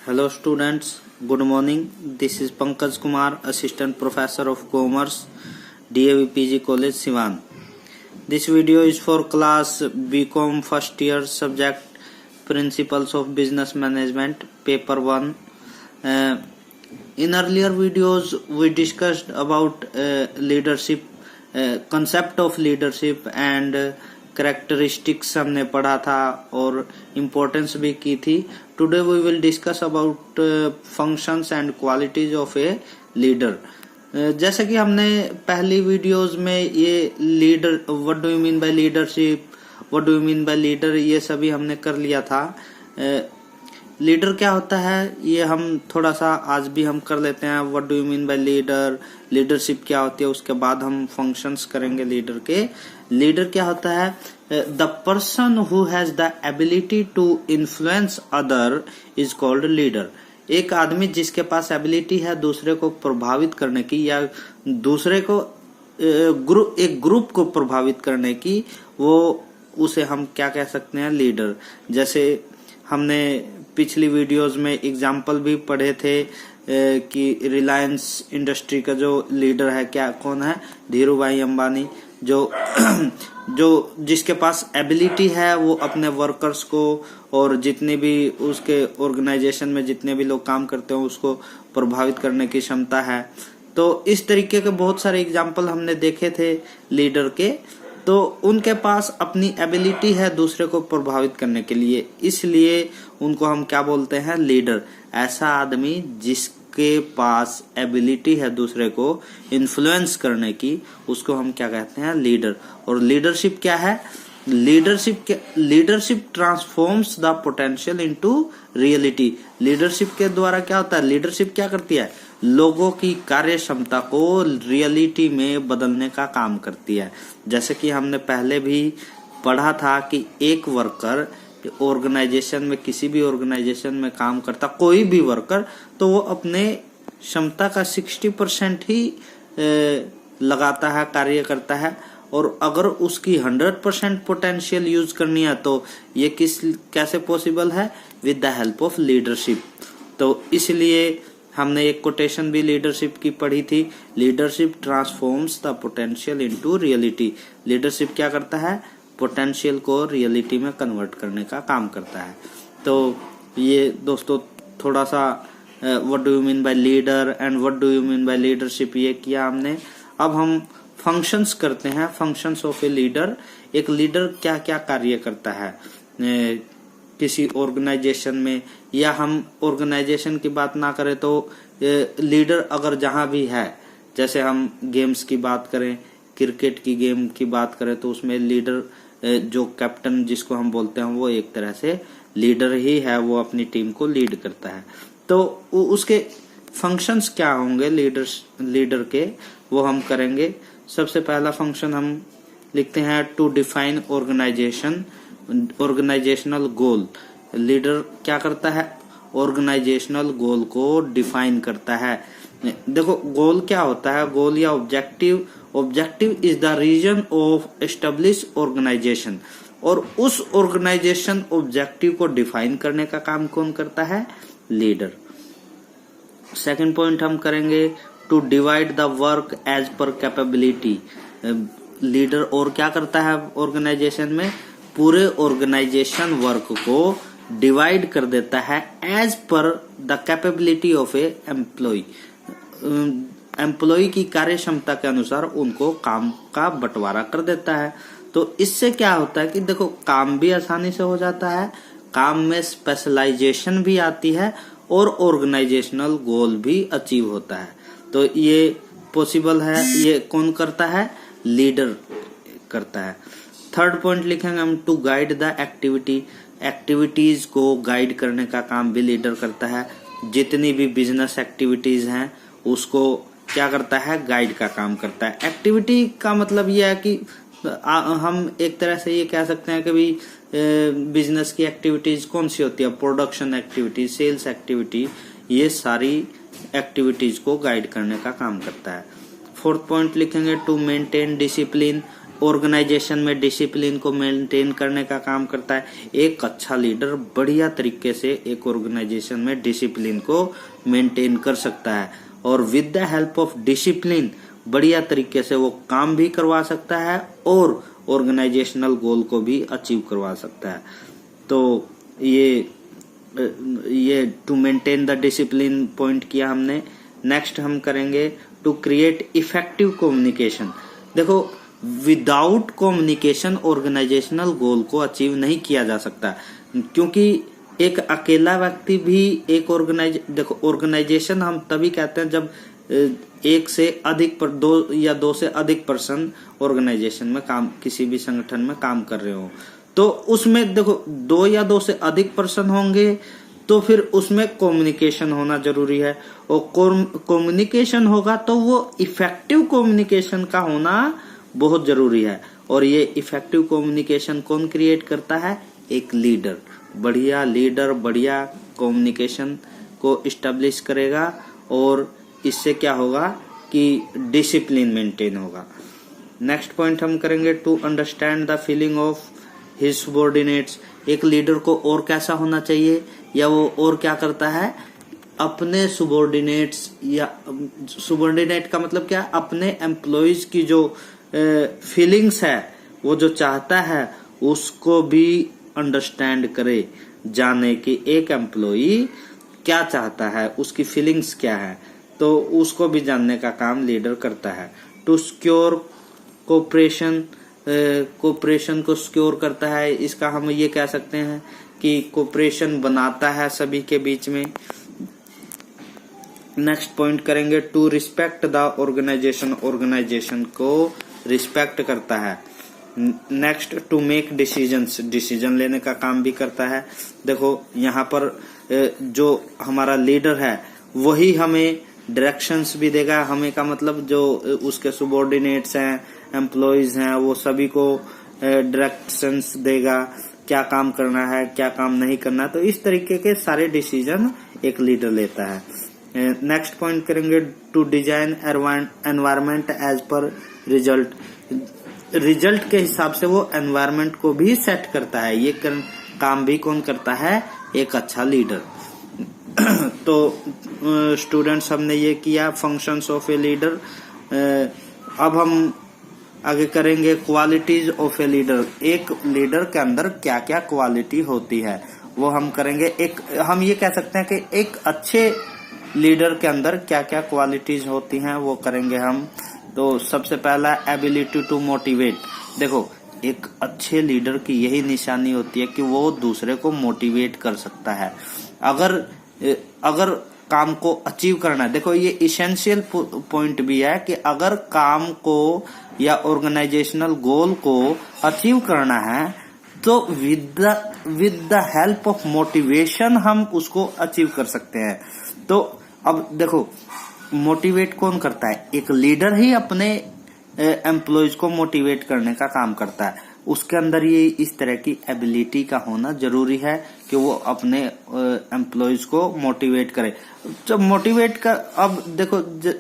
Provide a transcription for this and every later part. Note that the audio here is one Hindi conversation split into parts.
Hello students, good morning. This is Pankaj Kumar, Assistant Professor of Commerce, DAV PG College, Siwan. This video is for class BCom first year subject Principles of Business Management, paper 1. In earlier videos, we discussed about leadership, concept of leadership and characteristics हमने पढ़ा था और importance भी की थी. Today we will discuss about functions and qualities of a leader. जैसे कि हमने पहली वीडियोस में ये leader, what do you mean by leadership, what do you mean by leader, ये सभी हमने कर लिया था. लीडर क्या होता है ये हम थोड़ा सा आज भी हम कर लेते हैं. What do you mean by leader, leadership क्या होती है, उसके बाद हम फंक्शंस करेंगे लीडर के. लीडर क्या होता है? The person who has the ability to influence other is called leader. एक आदमी जिसके पास एबिलिटी है दूसरे को प्रभावित करने की या दूसरे को एक ग्रुप को प्रभावित करने की, वो उसे हम क्या कह सकते हैं? लीडर. जैसे हमने पिछली वीडियोस में एग्जाम्पल भी पढ़े थे कि रिलायंस इंडस्ट्री का जो लीडर है क्या कौन है? धीरू भाई अंबानी. जो जिसके पास एबिलिटी है वो अपने वर्कर्स को और जितने भी उसके ऑर्गेनाइजेशन में जितने भी लोग काम करते हैं उसको प्रभावित करने की क्षमता है. तो इस तरीके के बहुत सारे एग्जाम्पल हमने देखे थे लीडर के. तो उनके पास अपनी एबिलिटी है दूसरे को प्रभावित करने के लिए, इसलिए उनको हम क्या बोलते हैं? लीडर. ऐसा आदमी जिसके पास एबिलिटी है दूसरे को इन्फ्लुएंस करने की, उसको हम क्या कहते हैं? लीडर. और लीडरशिप क्या है? Leadership transforms the potential into reality. Leadership के द्वारा क्या होता है? लीडरशिप क्या करती है? लोगों की कार्य क्षमता को रियलिटी में बदलने का काम करती है. जैसे कि हमने पहले भी पढ़ा था कि एक वर्कर ऑर्गेनाइजेशन में, किसी भी ऑर्गेनाइजेशन में काम करता, कोई भी वर्कर, तो वो अपने क्षमता का 60% ही लगाता है, कार्य करता है. और अगर उसकी 100% पोटेंशियल यूज करनी है तो ये कैसे पॉसिबल है? With the help of leadership. तो इसलिए हमने एक कोटेशन भी लीडरशिप की पढ़ी थी. Leadership transforms the potential into reality. Leadership क्या करता है? पोटेंशियल को रियलिटी में कन्वर्ट करने का काम करता है. तो ये दोस्तों थोड़ा सा what do you mean by leader and what do you mean by leadership ये किया हमने. अब हम फंक्शंस करते हैं. Functions of a leader. एक लीडर क्या क्या कार्य करता है किसी ऑर्गेनाइजेशन में, या हम ऑर्गेनाइजेशन की बात ना करें तो लीडर अगर जहां भी है, जैसे हम गेम्स की बात करें, क्रिकेट की गेम की बात करें, तो उसमें लीडर जो कैप्टन जिसको हम बोलते हैं वो एक तरह से लीडर ही है, वो अपनी टीम को लीड करता है. तो उसके फंक्शंस क्या होंगे लीडर के, वो हम करेंगे. सबसे पहला फंक्शन हम लिखते हैं to define organisational goal. Leader क्या करता है? ऑर्गेनाइजेशनल गोल को डिफाइन करता है. देखो गोल क्या होता है? गोल या objective. Objective is the reason of establish organisation. और उस ऑर्गेनाइजेशन ऑब्जेक्टिव को डिफाइन करने का काम कौन करता है? लीडर. सेकंड पॉइंट हम करेंगे to divide the work as per capability. Leader और क्या करता है ऑर्गेनाइजेशन में? पूरे ऑर्गेनाइजेशन वर्क को डिवाइड कर देता है as per the capability of a employee. Employee की कार्य क्षमता के अनुसार उनको काम का बंटवारा कर देता है. तो इससे क्या होता है कि देखो काम भी आसानी से हो जाता है, काम में स्पेशलाइजेशन भी आती है और ऑर्गेनाइजेशनल गोल भी अचीव होता है. तो ये पॉसिबल है. ये कौन करता है? लीडर करता है. थर्ड पॉइंट लिखेंगे हम to guide the activity. Activities को गाइड करने का काम भी लीडर करता है. जितनी भी बिजनेस एक्टिविटीज हैं उसको क्या करता है? गाइड का काम करता है. एक्टिविटी का मतलब यह है कि हम एक तरह से ये कह सकते हैं कि भी बिजनेस की एक्टिविटीज कौन सी होती है? प्रोडक्शन एक्टिविटी, सेल्स एक्टिविटी, ये सारी एक्टिविटीज को गाइड करने का काम करता है. फोर्थ पॉइंट लिखेंगे टू मेंटेन डिसिप्लिन. ऑर्गेनाइजेशन में डिसिप्लिन को मेंटेन करने का काम करता है। एक अच्छा लीडर बढ़िया तरीके से एक ऑर्गेनाइजेशन में डिसिप्लिन को मेंटेन कर सकता है और with the help of discipline बढ़िया तरीके से वो काम भी करवा सकता है और ऑर्गेनाइजेशनल गोल को भी अचीव करवा सकता है। तो ये to maintain the discipline point किया हमने। नेक्स्ट हम करेंगे टू क्रिएट इफेक्टिव कम्युनिकेशन। देखो, विदाउट कम्युनिकेशन ऑर्गेनाइजेशनल गोल को अचीव नहीं किया जा सकता, क्योंकि एक अकेला व्यक्ति भी एक ऑर्गेनाइजेशन हम तभी कहते हैं जब एक से अधिक पर दो से अधिक पर्सन ऑर्गेनाइजेशन में काम, किसी भी संगठन में काम कर रहे हो। तो उसमें देखो 2 या 2 से अधिक पर्सन होंगे तो फिर उसमें कम्युनिकेशन होना जरूरी है और कम्युनिकेशन होगा तो वो इफेक्टिव कम्युनिकेशन का होना बहुत जरूरी है। और ये इफेक्टिव कम्युनिकेशन कौन क्रिएट करता है? एक लीडर। बढ़िया लीडर बढ़िया कम्युनिकेशन को इस्टेब्लिश करेगा और इससे क्या होगा कि डिसिप्लिन मेंटेन होगा। नेक्स्ट पॉइंट हम करेंगे to understand the feeling of his subordinates. एक लीडर को और कैसा होना चाहिए या वो और क्या करता है? अपने सबॉर्डिनेट्स, या सबॉर्डिनेट का मतलब क्या? अपने एम्प्लॉइज की जो फीलिंग्स है, वो जो चाहता है उसको भी अंडरस्टैंड करे, जाने कि एक एम्प्लॉई क्या चाहता है, उसकी फीलिंग्स क्या है, तो उसको भी जानने का काम लीडर करता है। टू सिक्योर कोऑपरेशन को सिक्योर करता है। इसका हम ये कह सकते हैं कि कोऑपरेशन बनाता है सभी के बीच में। नेक्स्ट पॉइंट करेंगे to respect the organisation. Organisation को रिस्पेक्ट करता है। नेक्स्ट टू मेक डिसीजन लेने का काम भी करता है। देखो यहाँ पर जो हमारा लीडर है वही हमें डायरेक्शंस भी देगा। हमें का मतलब जो उसके सबॉर्डिनेट्स हैं, एम्प्लॉइज हैं, वो सभी को डायरेक्शंस देगा, क्या काम करना है, क्या काम नहीं करना। तो इस तरीके के सारे डिसीजन एक लीडर लेता है। नेक्स्ट पॉइंट करेंगे to design environment as per result के हिसाब से वो एनवायरमेंट को भी सेट करता है। ये काम भी कौन करता है? एक अच्छा लीडर। तो स्टूडेंट्स हमने ये किया फंक्शंस ऑफ ए लीडर। अब हम आगे करेंगे क्वालिटीज ऑफ ए लीडर। एक लीडर के अंदर क्या क्या क्वालिटी होती है वो हम करेंगे। हम ये कह सकते हैं कि एक अच्छे लीडर के अंदर क्या क्या क्वालिटीज होती हैं वो करेंगे हम। तो सबसे पहला एबिलिटी टू मोटिवेट। देखो, एक अच्छे लीडर की यही निशानी होती है कि वो दूसरे को मोटिवेट कर सकता है। अगर काम को अचीव करना है, देखो ये इसेंशियल पॉइंट भी है कि अगर काम को या ऑर्गेनाइजेशनल गोल को अचीव करना है तो with the help of motivation हम उसको अचीव कर सकते हैं। तो अब देखो, मोटिवेट कौन करता है? एक लीडर ही अपने एम्प्लॉयज को मोटिवेट करने का काम करता है। उसके अंदर ये इस तरह की एबिलिटी का होना जरूरी है कि वो अपने एम्प्लॉयज को मोटिवेट करे। जब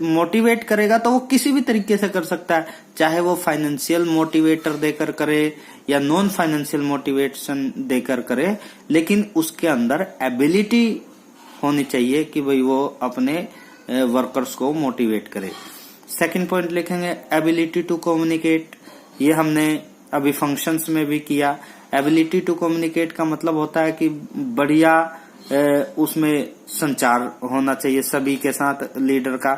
मोटिवेट करेगा तो वो किसी भी तरीके से कर सकता है, चाहे वो फाइनेंशियल मोटिवेटर देकर करे या नॉन फाइनेंशियल मोटिवेशन देकर करे, लेकिन उसके अंदर एबिलिटी होनी चाहिए कि भाई वो अपने वर्कर्स को मोटिवेट करे। सेकंड पॉइंट लिखेंगे एबिलिटी टू कम्युनिकेट। ये हमने अभी फंक्शंस में भी किया। एबिलिटी टू कम्युनिकेट का मतलब होता है कि बढ़िया उसमें संचार होना चाहिए सभी के साथ लीडर का।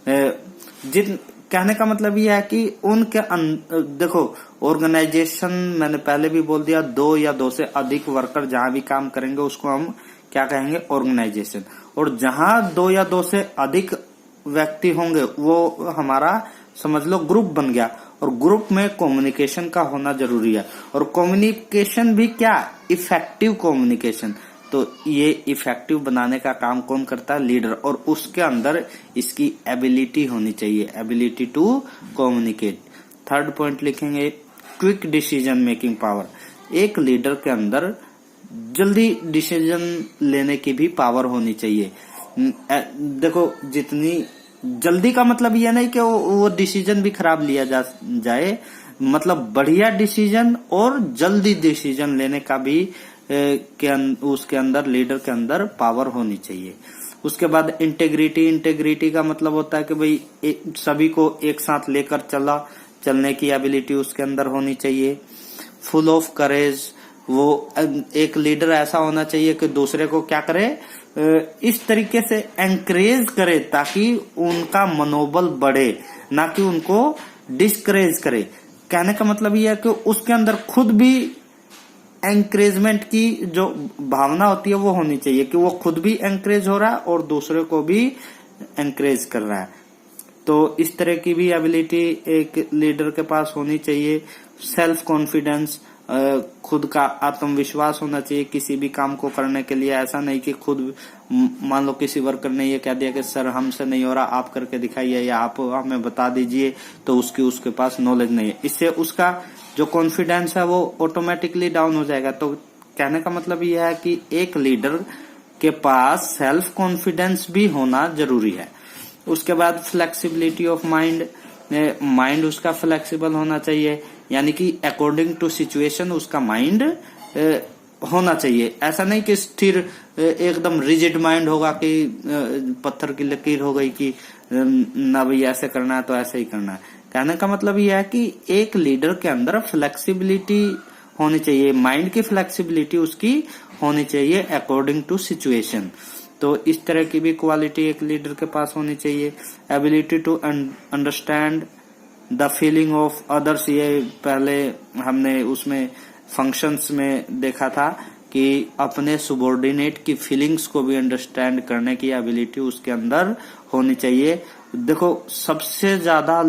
कहने का मतलब यह है कि उनके देखो, ऑर्गेनाइजेशन मैंने पहले भी बोल दिया, 2 या 2 से अधिक वर्कर जहां भी काम करेंगे उसको हम क्या कहेंगे? ऑर्गेनाइजेशन। और जहां 2 या 2 से अधिक व्यक्ति होंगे वो हमारा समझ लो ग्रुप बन गया। और ग्रुप में कम्युनिकेशन का होना जरूरी है। और कम्युनिकेशन भी क्या? Effective communication. तो ये इफेक्टिव बनाने का काम कौन करता है? लीडर। और उसके अंदर इसकी एबिलिटी होनी चाहिए, ability to communicate. Third point लिखेंगे क्विक डिसीजन मेकिंग पावर। एक लीडर के अंदर जल्दी डिसीजन लेने की भी पावर होनी चाहिए। देखो, जितनी जल्दी का मतलब यह नहीं कि वो डिसीजन भी खराब लिया जाए, मतलब बढ़िया डिसीजन और जल्दी डिसीजन लेने का भी उसके अंदर लीडर के अंदर पावर होनी चाहिए। उसके बाद इंटेग्रिटी का मतलब होता है कि भाई सभी को एक साथ लेकर चलने की एबिलिटी उसके अंदर होनी चाहिए। फुल ऑफ करेज, वो एक लीडर ऐसा होना चाहिए कि दूसरे को क्या करे, इस तरीके से एंकरेज करे ताकि उनका मनोबल बढ़े, ना कि उनको डिस्करेज करे। कहने का मतलब यह है कि उसके अंदर खुद भी एंकरेजमेंट की जो भावना होती है वो होनी चाहिए कि वो खुद भी एंकरेज हो रहा है और दूसरे को भी एंकरेज कर रहा है। तो इस तरह की भी एबिलिटी एक लीडर के पास होनी चाहिए। सेल्फ कॉन्फिडेंस, खुद का आत्मविश्वास होना चाहिए किसी भी काम को करने के लिए। ऐसा नहीं कि खुद मान लो किसी वर्कर ने ये कह दिया कि सर हमसे नहीं हो रहा, आप करके दिखाइए या आप हमें बता दीजिए, तो उसके पास नॉलेज नहीं है। इससे उसका जो कॉन्फिडेंस है वो ऑटोमेटिकली डाउन हो जाएगा। तो कहने का मतलब यह है कि एक लीडर के पास सेल्फ कॉन्फिडेंस भी होना जरूरी है। उसके बाद फ्लेक्सिबिलिटी ऑफ माइंड, माइंड उसका फ्लेक्सिबल होना चाहिए, यानी कि अकॉर्डिंग टू सिचुएशन उसका माइंड होना चाहिए। ऐसा नहीं कि स्थिर एकदम रिजिड माइंड होगा कि पत्थर की लकीर हो गई कि ना भाई ऐसे करना है तो ऐसे ही करना है। कहने का मतलब यह है कि एक लीडर के अंदर फ्लेक्सिबिलिटी होनी चाहिए, माइंड की फ्लेक्सिबिलिटी उसकी होनी चाहिए अकॉर्डिंग टू सिचुएशन। तो इस तरह की भी क्वालिटी एक लीडर के पास होनी चाहिए। Ability to understand the feeling of others, ये पहले हमने उसमें फंक्शंस में देखा था कि अपने सबॉर्डिनेट की फीलिंग्स को भी अंडरस्टैंड करने की एबिलिटी उसके अंदर होनी चाहिए। देखो सबसे ज्यादा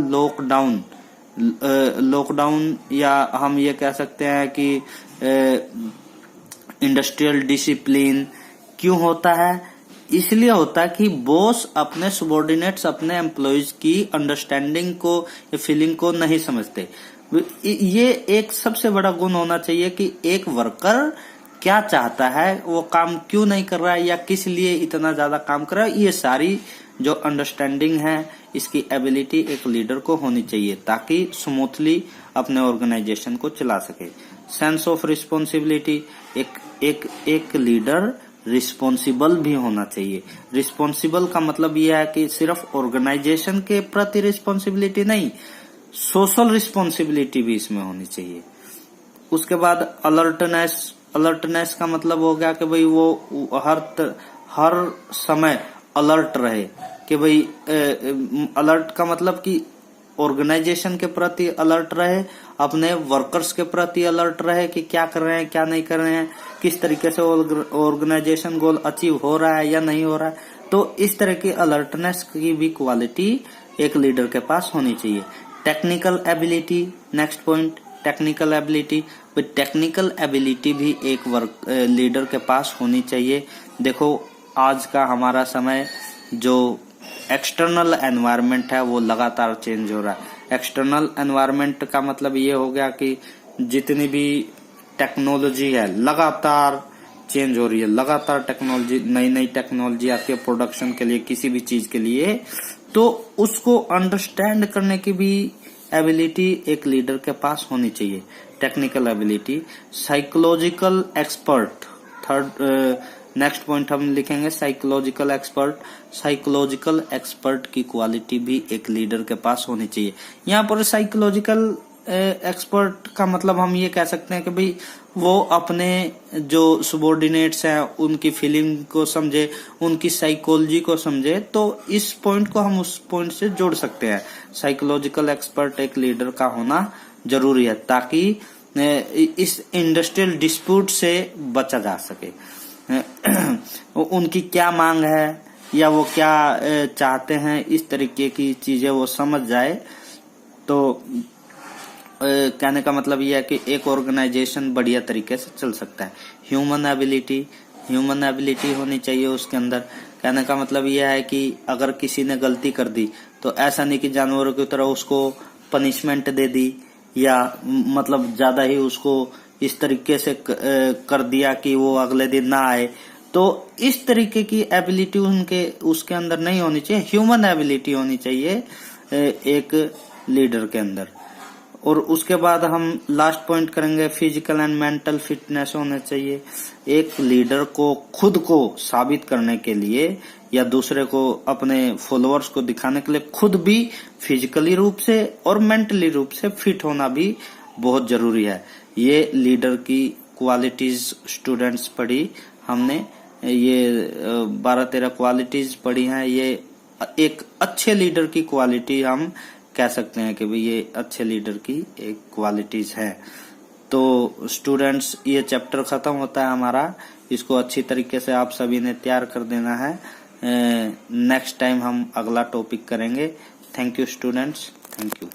लॉकडाउन या हम ये कह सकते हैं कि इंडस्ट्रियल डिसिप्लिन क्यों होता है? इसलिए होता है कि बॉस अपने सबॉर्डिनेट्स, अपने एम्प्लॉयज की अंडरस्टैंडिंग को या फीलिंग को नहीं समझते। ये एक सबसे बड़ा गुण होना चाहिए कि एक वर्कर क्या चाहता है, वो काम क्यों नहीं कर रहा है या किस लिए इतना ज्यादा काम कर रहा है, ये सारी जो अंडरस्टैंडिंग है इसकी एबिलिटी एक लीडर को होनी चाहिए ताकि स्मूथली अपने ऑर्गेनाइजेशन को चला सके। सेंस ऑफ रिस्पॉन्सिबिलिटी, एक लीडर रिस्पॉन्सिबल भी होना चाहिए। रिस्पॉन्सिबल का मतलब यह है कि सिर्फ ऑर्गेनाइजेशन के प्रति रिस्पॉन्सिबिलिटी नहीं, सोशल रिस्पॉन्सिबिलिटी भी इसमें होनी चाहिए। उसके बाद अलर्टनेस का मतलब हो गया कि भाई वो हर समय अलर्ट रहे, कि भाई अलर्ट का मतलब कि ऑर्गेनाइजेशन के प्रति अलर्ट रहे, अपने वर्कर्स के प्रति अलर्ट रहे कि क्या कर रहे हैं क्या नहीं कर रहे हैं, किस तरीके से ऑर्गेनाइजेशन गोल अचीव हो रहा है या नहीं हो रहा है। तो इस तरह की अलर्टनेस की भी क्वालिटी एक लीडर के पास होनी चाहिए। Technical ability, next point technical ability. Technical ability भी एक लीडर के पास होनी चाहिए। देखो आज का हमारा समय जो एक्सटर्नल एनवायरनमेंट है वो लगातार चेंज हो रहा है। एक्सटर्नल एनवायरनमेंट का मतलब ये हो गया कि जितनी भी टेक्नोलॉजी है लगातार चेंज हो रही है, लगातार टेक्नोलॉजी नई टेक्नोलॉजी आती है प्रोडक्शन के लिए, किसी भी चीज के लिए, तो उसको अंडरस्टैंड करने की भी एबिलिटी एक लीडर के पास होनी चाहिए। Technical ability. Psychological expert, third next point हम लिखेंगे साइकोलॉजिकल एक्सपर्ट। साइकोलॉजिकल एक्सपर्ट की क्वालिटी भी एक लीडर के पास होनी चाहिए। यहाँ पर साइकोलॉजिकल एक्सपर्ट का मतलब हम ये कह सकते हैं कि भाई वो अपने जो सबॉर्डिनेट्स हैं उनकी फीलिंग को समझे, उनकी साइकोलॉजी को समझे। तो इस पॉइंट को हम उस पॉइंट से जोड़ सकते हैं। साइकोलॉजिकल एक्सपर्ट एक लीडर का होना जरूरी है ताकि इस इंडस्ट्रियल डिस्प्यूट से बचा जा सके। उनकी क्या मांग है या वो क्या चाहते हैं, इस तरीके की चीजें वो समझ जाए। तो कहने का मतलब यह है कि एक ऑर्गेनाइजेशन बढ़िया तरीके से चल सकता है। ह्यूमन एबिलिटी होनी चाहिए उसके अंदर। कहने का मतलब यह है कि अगर किसी ने गलती कर दी तो ऐसा नहीं कि जानवरों की तरह उसको पनिशमेंट दे दी या मतलब ज्यादा ही उसको इस तरीके से कर दिया कि वो अगले दिन ना आए। तो इस तरीके की एबिलिटी उसके अंदर नहीं होनी चाहिए। ह्यूमन एबिलिटी होनी चाहिए एक लीडर के अंदर। और उसके बाद हम लास्ट पॉइंट करेंगे, फिजिकल एंड मेंटल फिटनेस होने चाहिए। एक लीडर को खुद को साबित करने के लिए या दूसरे को, अपने फॉलोअर्स को दिखाने के लिए खुद भी फिजिकली रूप से और मेंटली रूप से फिट होना भी बहुत जरूरी है। ये लीडर की क्वालिटीज स्टूडेंट्स पढ़ी हमने, ये 12-13 क्वालिटीज पढ़ी हैं। ये एक अच्छे लीडर की क्वालिटी हम कह सकते हैं कि भाई ये अच्छे लीडर की एक क्वालिटीज है। तो स्टूडेंट्स, ये चैप्टर खत्म होता है हमारा। इसको अच्छी तरीके से आप सभी ने तैयार कर देना है। नेक्स्ट टाइम हम अगला टॉपिक करेंगे। Thank you students, thank you.